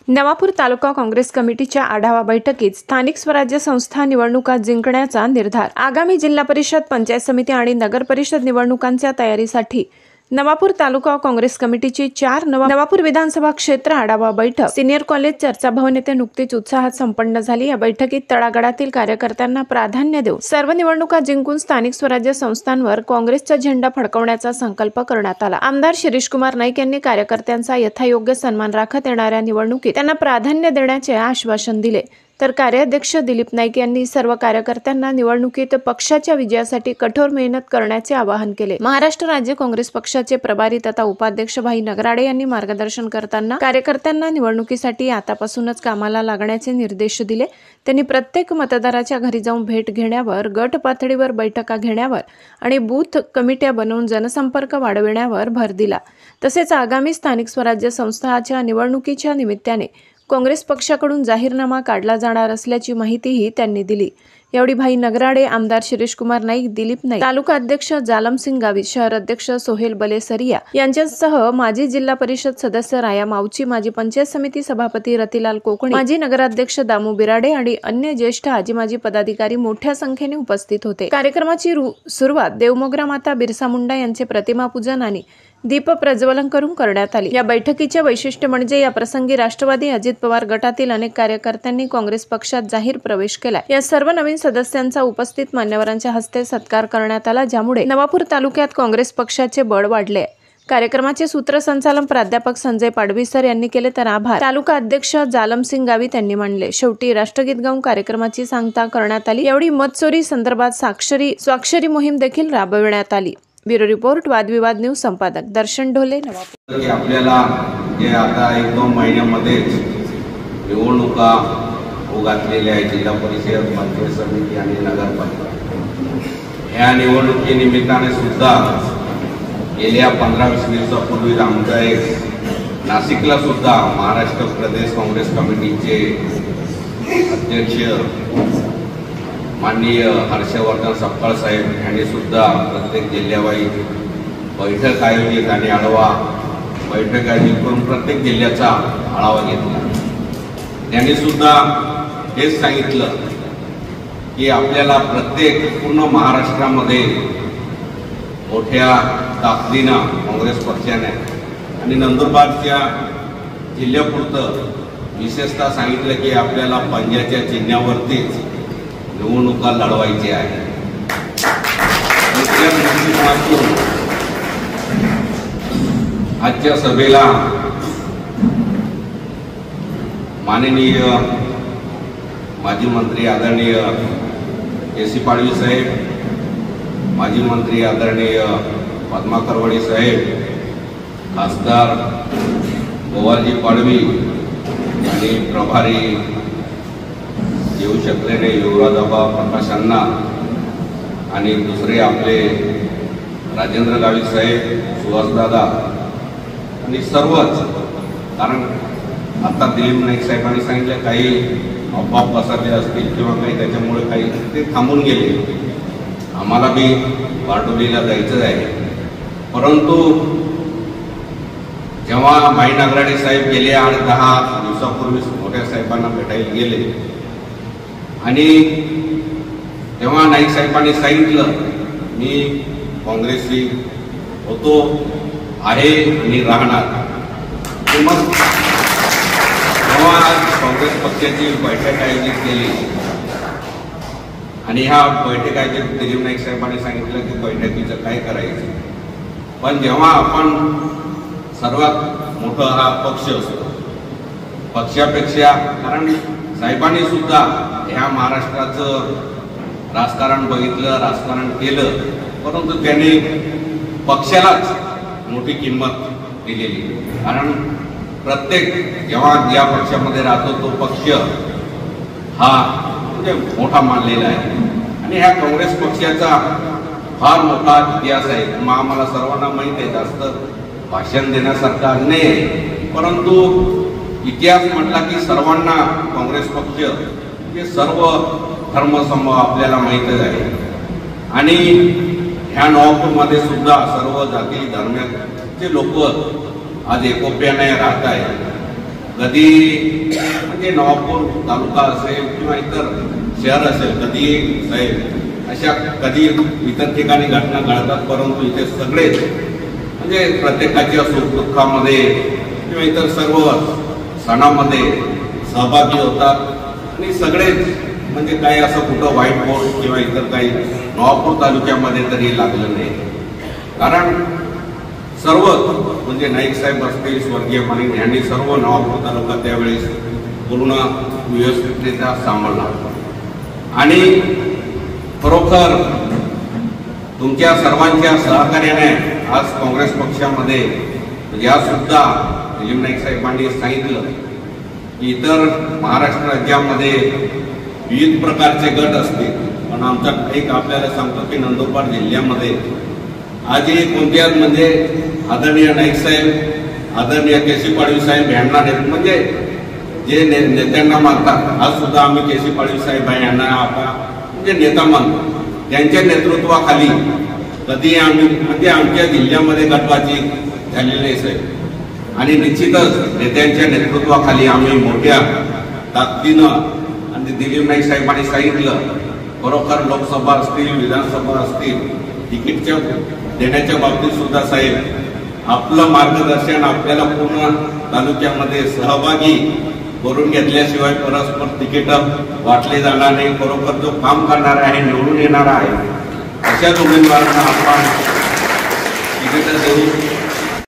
नवापूर तालुका काँग्रेस कमिटीच्या आढावा बैठकीत स्थानिक स्वराज्य संस्था निवडणुका जिंकण्याचा निर्धार। आगामी जिल्हा परिषद, पंचायत समिती आणि नगर परिषद निवडणुकांच्या तयारीसाठी नवापूर तालुका काँग्रेस कमिटीची नवापूर विधानसभा क्षेत्र आढावा बैठक सिनियर कॉलेज चर्चा भवन येथे नुकतीच उत्साहात संपन्न झाली। या बैठकीत तळागाळातील कार्यकर्त्यांना प्राधान्य देऊन सर्व निवडणुका जिंकून स्थानिक स्वराज्य संस्थांवर काँग्रेसचा झेंडा फडकवण्याचा संकल्प करण्यात आला। आमदार शिरीषकुमार नाईक यांनी कार्यकर्त्यांचा यथायोग्य सन्मान राखत येणाऱ्या निवडणुकीत त्यांना प्राधान्य देण्याचे आश्वासन दिले। तर कार्याध्यक्ष दिलीप नाईक यांनी सर्व कार्यकर्त्यांना निवडणुकीत पक्षाच्या विजयासाठी कठोर मेहनत करण्याचे आवाहन केले। महाराष्ट्र राज्य काँग्रेस पक्षाचे प्रभारी तथा उपाध्यक्ष भाई नगराडे यांनी मार्गदर्शन करताना कार्यकर्त्यांना निवडणुकीसाठी आतापासूनच कामाला लागण्याचे निर्देश दिले। त्यांनी प्रत्येक मतदाराच्या घरी जाऊन भेट घेण्यावर, गट पातळीवर बैठका घेण्यावर आणि बूथ कमिट्या बनवून जनसंपर्क वाढविण्यावर भर दिला। तसेच आगामी स्थानिक स्वराज्य संस्थांच्या निवडणुकीच्या निमित्ताने काँग्रेस पक्षाकडून जाहीरनामा काढला जाणार असल्याची माहितीही त्यांनी दिली। यावेळी भाई नगराडे, आमदार शिरीषकुमार नाईक, दिलीप नाईक, तालुका अध्यक्ष जालमसिंग गावित, शहर अध्यक्ष सोहेल बलेसरिया यांच्यासह माजी जिल्हा परिषद सदस्य राया मावची, माजी पंचायत समिती सभापती रतिलाल कोकणी, माजी नगराध्यक्ष दामू बिराडे आणि अन्य ज्येष्ठ आजी-माजी पदाधिकारी मोठ्या संख्येने उपस्थित होते। कार्यक्रमाची सुरुवात देवमोगरा माता बिरसा मुंडा यांचे प्रतिमा पूजन आणि दीप प्रज्वलन करून करण्यात आली। या बैठकीचे वैशिष्ट्य म्हणजे या प्रसंगी राष्ट्रवादी अजित पवार गटातील अनेक कार्यकर्त्यांनी काँग्रेस पक्षात जाहीर प्रवेश केला। या सर्व नवीन सदस्यांचा उपस्थित मान्यवरांच्या हस्ते सत्कार करण्यात आला, ज्यामुळे नवापूर तालुक्यात काँग्रेस पक्षाचे बळ वाढले। कार्यक्रमाचे सूत्रसंचालन प्राध्यापक संजय पाडवीसर यांनी केले, तर आभार तालुका अध्यक्ष जालमसिंग गावित यांनी मानले। शेवटी राष्ट्रगीत गाऊन कार्यक्रमाची सांगता करण्यात आली। यावेळी मतचोरी संदर्भात स्वाक्षरी मोहीम देखील राबविण्यात आली। ब्युरो रिपोर्ट, वादविवाद न्यूज, संपादक दर्शन ढोले, नवापूर। आपल्याला जे आता 1-2 महिन्यामध्ये निवडणुका घातलेल्या आहेत, जिल्हा परिषद, पंचायत समिती आणि नगरपालिका। या निवडणुकीनिमित्ताने सुद्धा गेल्या 15-20 दिवसापूर्वी आमच्या नाशिकला सुद्धा महाराष्ट्र प्रदेश काँग्रेस कमिटीचे अध्यक्ष माननीय हर्षवर्धन सपकाळ साहेब यांनी सुद्धा प्रत्येक जिल्ह्यावाईज बैठक आयोजित आणि आढावा बैठक आयोजित करून प्रत्येक जिल्ह्याचा आढावा घेतला। त्यांनी सुद्धा हेच सांगितलं की आपल्याला प्रत्येक पूर्ण महाराष्ट्रामध्ये मोठ्या ताकदीनं काँग्रेस पक्षाने आणि नंदुरबारच्या जिल्ह्यापुरतं विशेषतः सांगितलं की आपल्याला पंजाच्या चिन्हावरतीच निवडणुका लढवायची आहे। आजच्या सभेला माननीय माजी मंत्री आदरणीय के.सी. पाडवी साहेब, माजी मंत्री आदरणीय पद्मा करवडे साहेब, खासदार गोवालजी पाडवी आणि प्रभारी येऊ शकले नाही युवराजाबा प्रकाश अण्णा आणि दुसरे आपले राजेंद्र गावित साहेब, सुहासदादा आणि सर्वच, कारण आता दिलीप नाईक साहेबांनी सांगितलं काही अफवा पसरले असतील किंवा काही त्याच्यामुळे काही ते थांबून गेले। आम्हाला बी बारडोलीला जायचं आहे, परंतु जेव्हा भाई नगराडे साहेब गेले 8-10 दिवसापूर्वी मोठ्या साहेबांना भेटायला गेले आणि तेव्हा नाईक साहेबांनी सांगितलं मी काँग्रेसशी होतो आहे आणि राहणार। मग तेव्हा काँग्रेस पक्षाची बैठक आयोजित केली आणि ह्या बैठक आयोजित दिलीप नाईक साहेबांनी सांगितलं की बैठकीचं काय करायचं, पण जेव्हा आपण सर्वात मोठा हा पक्ष असतो पक्षापेक्षा, कारण साहेबांनी सुद्धा ह्या महाराष्ट्राचं राजकारण बघितलं, राजकारण केलं, परंतु त्यांनी पक्षालाच मोठी किंमत दिलेली। कारण प्रत्येक जेव्हा ज्या पक्षामध्ये राहतो तो पक्ष हा म्हणजे मोठा मानलेला आहे आणि ह्या काँग्रेस पक्षाचा फार मोठा इतिहास आहे। मग आम्हाला सर्वांना माहीत आहे, जास्त भाषण देण्यासारखा नाही, परंतु इतिहास म्हटला की सर्वांना काँग्रेस पक्ष हे सर्व धर्मसमूह आपल्याला माहीतच आहे आणि ह्या नवापूरमध्ये सुद्धा सर्व जाती धर्माचे लोक आज एकोप्याने राहत आहेत। कधी म्हणजे नवापूर तालुका असेल किंवा इतर शहर असेल, कधी साहेब अशा कधी इतर ठिकाणी घटना घडतात, परंतु इथे सगळेच म्हणजे प्रत्येकाच्या सुखदुःखामध्ये किंवा इतर सर्व सणामध्ये सहभागी होतात आणि सगळेच म्हणजे काही असं कुठं वाईट बोर्ड किंवा इतर काही नवापूर तालुक्यामध्ये तरी लागलं नाही. कारण सर्व म्हणजे नाईक साहेब असतील, स्वर्गीय माणिक यांनी सर्व नवापूर तालुका त्यावेळेस पूर्ण व्यवस्थितरित्या सांभाळला आणि खरोखर तुमच्या सर्वांच्या सहकार्याने आज काँग्रेस पक्षामध्ये या सुद्धा दिलीप नाईक साहेबांनी सांगितलं की इतर महाराष्ट्र राज्यामध्ये विविध प्रकारचे गट असतील, पण आमचा एक आपल्याला सांगतो की नंदुरबार जिल्ह्यामध्ये आजही कोणत्याच म्हणजे आदरणीय नाईक साहेब, आदरणीय केसी पाडवी साहेब यांना म्हणजे जे नेत्यांना मानतात, आज सुद्धा आम्ही केसी पाडवी साहेब यांना आपला म्हणजे नेता मानतो. त्यांच्या नेतृत्वाखाली कधी आम्ही म्हणजे आमच्या जिल्ह्यामध्ये गटबाजी झालेली नाही साहेब आणि निश्चितच नेत्यांच्या नेतृत्वाखाली आम्ही मोठ्या ताकदीनं आणि दिलीप नाईक साहेबांनी सांगितलं खरोखर लोकसभा असतील, विधानसभा असतील, तिकीटच्या देण्याच्या बाबतीत सुद्धा साहेब आपलं मार्गदर्शन आपल्याला पूर्ण तालुक्यामध्ये सहभागी करून घेतल्याशिवाय परस्पर तिकीट वाटले जाणार नाही. खरोखर जो काम करणार आहे, निवडून येणार आहे अशाच उमेदवारांना आपण तिकीट देऊ